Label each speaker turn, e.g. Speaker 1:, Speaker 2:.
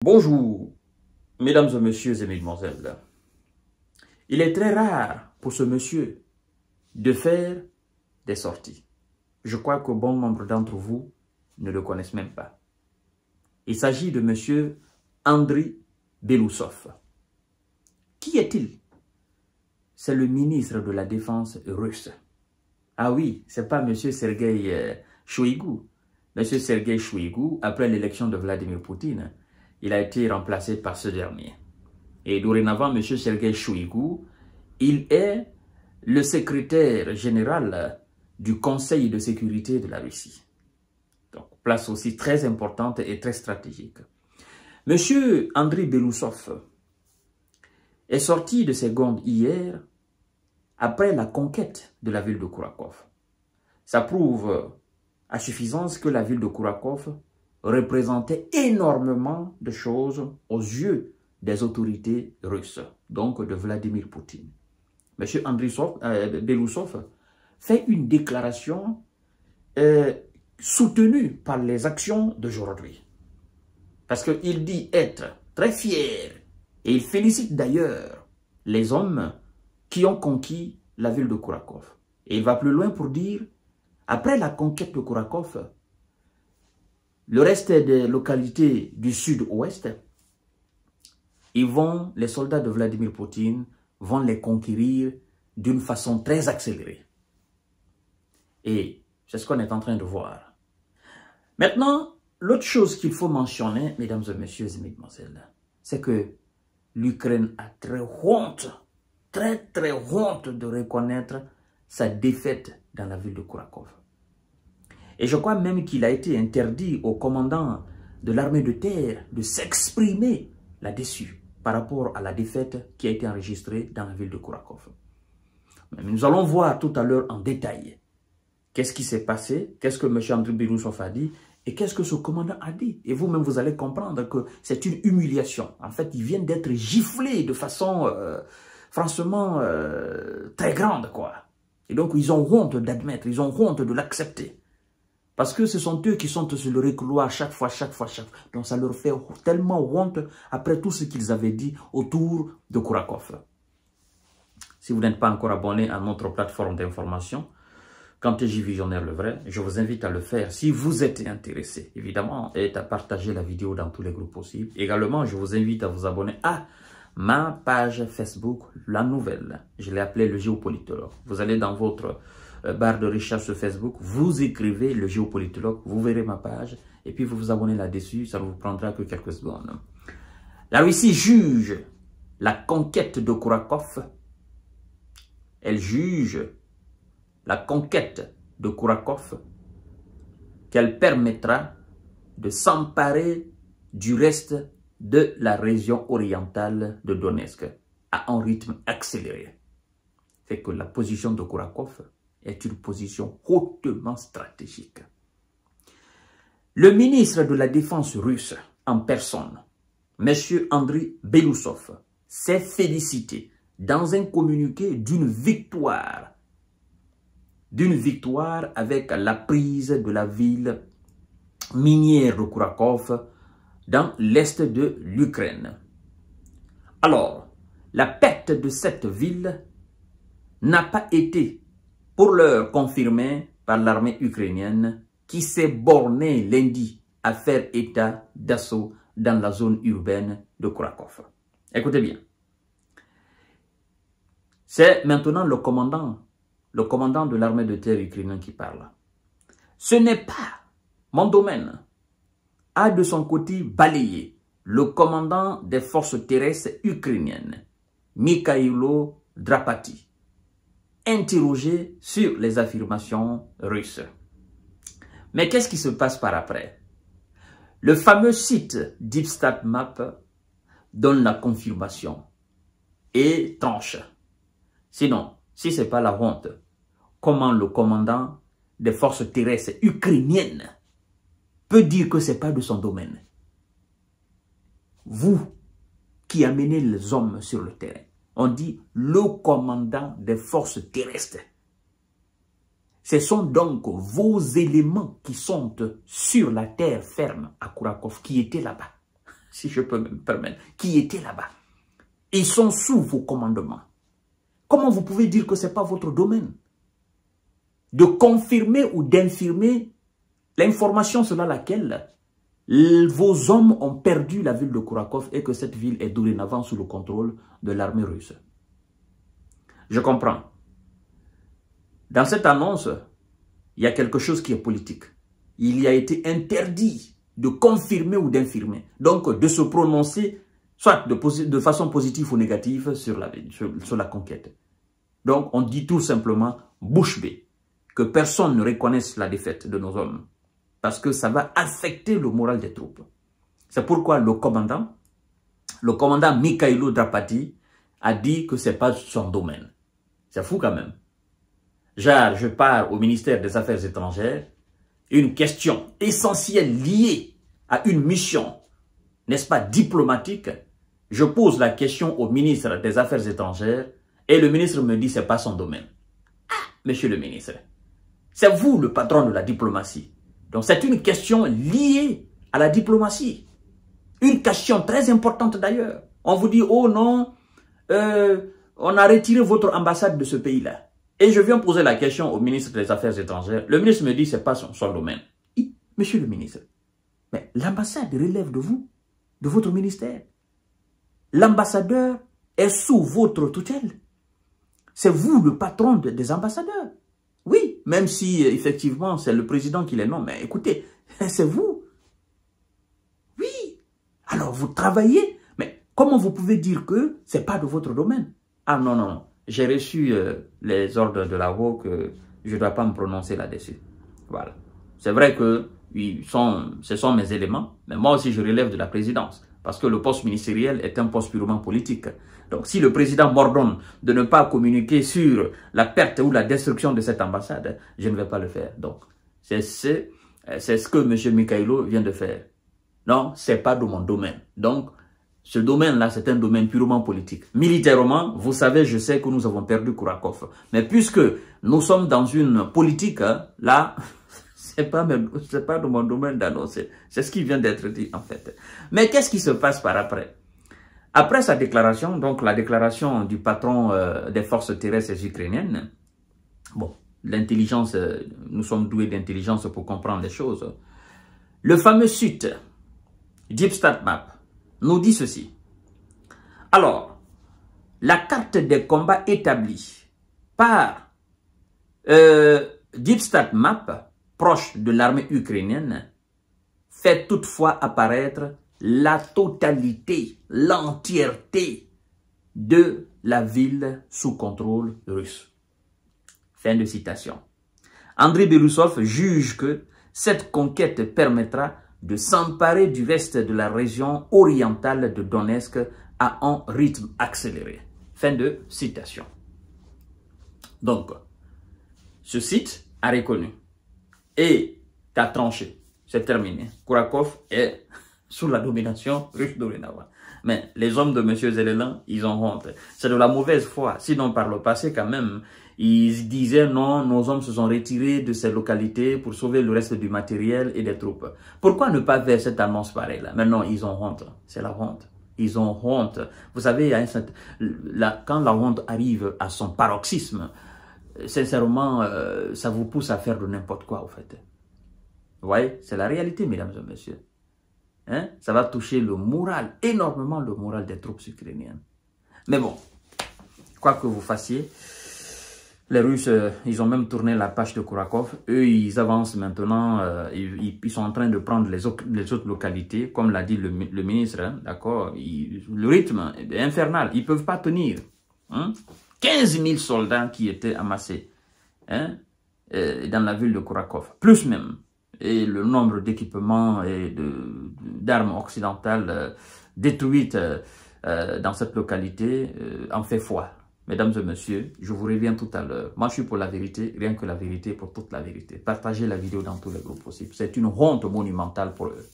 Speaker 1: Bonjour, mesdames et messieurs et mesdemoiselles. Il est très rare pour ce monsieur de faire des sorties. Je crois que bon nombre d'entre vous ne le connaissent même pas. Il s'agit de monsieur Andriy Belousov. Qui est-il? C'est le ministre de la Défense russe. Ah oui, c'est pas monsieur Sergueï Shoïgu. Monsieur Sergueï Shoïgu, après l'élection de Vladimir Poutine, il a été remplacé par ce dernier. Et dorénavant, M. Sergueï Shoïgu, il est le secrétaire général du Conseil de sécurité de la Russie. Donc, place aussi très importante et très stratégique. M. Andriy Belousov est sorti de ses gonds hier après la conquête de la ville de Kourakov. Ça prouve à suffisance que la ville de Kourakov représentait énormément de choses aux yeux des autorités russes, donc de Vladimir Poutine. M. Andriy Belousov fait une déclaration soutenue par les actions d'aujourd'hui. Parce qu'il dit être très fier, et il félicite d'ailleurs les hommes qui ont conquis la ville de Kourakov. Et il va plus loin pour dire, après la conquête de Kourakov, le reste des localités du sud-ouest, les soldats de Vladimir Poutine vont les conquérir d'une façon très accélérée. Et c'est ce qu'on est en train de voir. Maintenant, l'autre chose qu'il faut mentionner, mesdames et messieurs et mesdemoiselles, c'est que l'Ukraine a très honte de reconnaître sa défaite dans la ville de Kourakov. Et je crois même qu'il a été interdit au commandant de l'armée de terre de s'exprimer là-dessus par rapport à la défaite qui a été enregistrée dans la ville de Kourakov. Mais nous allons voir tout à l'heure en détail qu'est-ce qui s'est passé, qu'est-ce que M. Andriy Belousov a dit et qu'est-ce que ce commandant a dit. Et vous-même, vous allez comprendre que c'est une humiliation. En fait, ils viennent d'être giflés de façon franchement très grande, quoi. Et donc, ils ont honte d'admettre, ils ont honte de l'accepter. Parce que ce sont eux qui sont sur le reculoir chaque fois. Donc ça leur fait tellement honte après tout ce qu'ils avaient dit autour de Kourakov. Si vous n'êtes pas encore abonné à notre plateforme d'information, KanTJ Visionnaire le vrai, je vous invite à le faire si vous êtes intéressé, évidemment, et à partager la vidéo dans tous les groupes possibles. Également, je vous invite à vous abonner à ma page Facebook, La Nouvelle. Je l'ai appelée le géopolitologue. Vous allez dans votre barre de recherche sur Facebook, vous écrivez le géopolitologue, vous verrez ma page, et puis vous vous abonnez là-dessus, ça ne vous prendra que quelques secondes. La Russie juge la conquête de Kourakov, elle juge la conquête de Kourakov qu'elle permettra de s'emparer du reste de la région orientale de Donetsk à un rythme accéléré. C'est que la position de Kourakov est une position hautement stratégique. Le ministre de la Défense russe en personne, M. Andriy Belousov, s'est félicité dans un communiqué d'une victoire avec la prise de la ville minière de Kourakov dans l'est de l'Ukraine. Alors, la perte de cette ville n'a pas été pour l'heure confirmée par l'armée ukrainienne qui s'est bornée lundi à faire état d'assaut dans la zone urbaine de Kourakov. Écoutez bien. C'est maintenant le commandant de l'armée de terre ukrainienne qui parle. Ce n'est pas mon domaine, a de son côté balayé le commandant des forces terrestres ukrainiennes, Mikhailo Drapati, interrogé sur les affirmations russes. Mais qu'est-ce qui se passe par après? Le fameux site DeepStatMap donne la confirmation et tranche. Sinon, si ce n'est pas la honte, comment le commandant des forces terrestres ukrainiennes peut dire que ce n'est pas de son domaine? Vous qui amenez les hommes sur le terrain, on dit le commandant des forces terrestres. Ce sont donc vos éléments qui sont sur la terre ferme à Kourakov qui étaient là-bas. si je peux me permettre, qui étaient là-bas. Ils sont sous vos commandements. Comment vous pouvez dire que ce n'est pas votre domaine? De confirmer ou d'infirmer l'information selon laquelle vos hommes ont perdu la ville de Kourakov et que cette ville est dorénavant sous le contrôle de l'armée russe. Je comprends. Dans cette annonce, il y a quelque chose qui est politique. Il y a été interdit de confirmer ou d'infirmer. Donc, de se prononcer, soit de façon positive ou négative, sur la conquête. Donc, on dit tout simplement, bouche bée, que personne ne reconnaisse la défaite de nos hommes. Parce que ça va affecter le moral des troupes. C'est pourquoi le commandant Mikhailo Drapati, a dit que ce n'est pas son domaine. C'est fou quand même. Genre, je pars au ministère des Affaires étrangères, une question essentielle liée à une mission, n'est-ce pas, diplomatique. Je pose la question au ministre des Affaires étrangères et le ministre me dit que ce n'est pas son domaine. Ah, monsieur le ministre, c'est vous le patron de la diplomatie. Donc c'est une question liée à la diplomatie. Une question très importante d'ailleurs. On vous dit, oh non, on a retiré votre ambassade de ce pays-là. Et je viens poser la question au ministre des Affaires étrangères. Le ministre me dit que ce n'est pas son domaine. Monsieur le ministre, mais l'ambassade relève de vous, de votre ministère. L'ambassadeur est sous votre tutelle. C'est vous le patron des ambassadeurs. Oui, même si effectivement c'est le président qui les nomme. Mais écoutez, c'est vous. Oui. Alors vous travaillez. Mais comment vous pouvez dire que ce n'est pas de votre domaine? Ah non, non, non. J'ai reçu les ordres de la haut que je ne dois pas me prononcer là-dessus. Voilà. C'est vrai que ce sont mes éléments, mais moi aussi je relève de la présidence. Parce que le poste ministériel est un poste purement politique. Donc si le président m'ordonne de ne pas communiquer sur la perte ou la destruction de cette ambassade, je ne vais pas le faire. Donc c'est ce que M. Mikhailo vient de faire. Non, ce n'est pas de mon domaine. Donc ce domaine-là, c'est un domaine purement politique. Militairement, vous savez, je sais que nous avons perdu Kourakov. Mais puisque nous sommes dans une politique, là, c'est pas de mon domaine d'annoncer. C'est ce qui vient d'être dit, en fait. Mais qu'est-ce qui se passe par après? Après sa déclaration, donc la déclaration du patron des forces terrestres ukrainiennes, bon, l'intelligence, nous sommes doués d'intelligence pour comprendre les choses. Le fameux site, DeepStatMap, nous dit ceci. Alors, la carte des combats établie par DeepStatMap, proche de l'armée ukrainienne, fait toutefois apparaître la totalité, l'entièreté de la ville sous contrôle russe. Fin de citation. Andrei Belousov juge que cette conquête permettra de s'emparer du reste de la région orientale de Donetsk à un rythme accéléré. Fin de citation. Donc, ce site a reconnu et a tranché. C'est terminé. Kourakov est sous la domination russe dorénavant. Mais les hommes de M. Zelenin, ils ont honte. C'est de la mauvaise foi. Sinon, par le passé, quand même, ils disaient non, nos hommes se sont retirés de ces localités pour sauver le reste du matériel et des troupes. Pourquoi ne pas faire cette annonce pareille-là? Maintenant, ils ont honte. C'est la honte. Ils ont honte. Vous savez, quand la honte arrive à son paroxysme, sincèrement, ça vous pousse à faire de n'importe quoi, au fait. Vous voyez, c'est la réalité, mesdames et messieurs. Hein? Ça va toucher le moral, énormément le moral des troupes ukrainiennes. Mais bon, quoi que vous fassiez, les Russes, ils ont même tourné la page de Kourakov. Eux, ils avancent maintenant, ils sont en train de prendre les autres localités, comme l'a dit le ministre, hein, d'accord. Le rythme est infernal, ils ne peuvent pas tenir. Hein? 15 000 soldats qui étaient amassés, hein, dans la ville de Kourakov, plus même. Et le nombre d'équipements et d'armes occidentales détruites dans cette localité en fait foi. Mesdames et messieurs, je vous reviens tout à l'heure. Moi, je suis pour la vérité, rien que la vérité pour toute la vérité. Partagez la vidéo dans tous les groupes possibles. C'est une honte monumentale pour eux.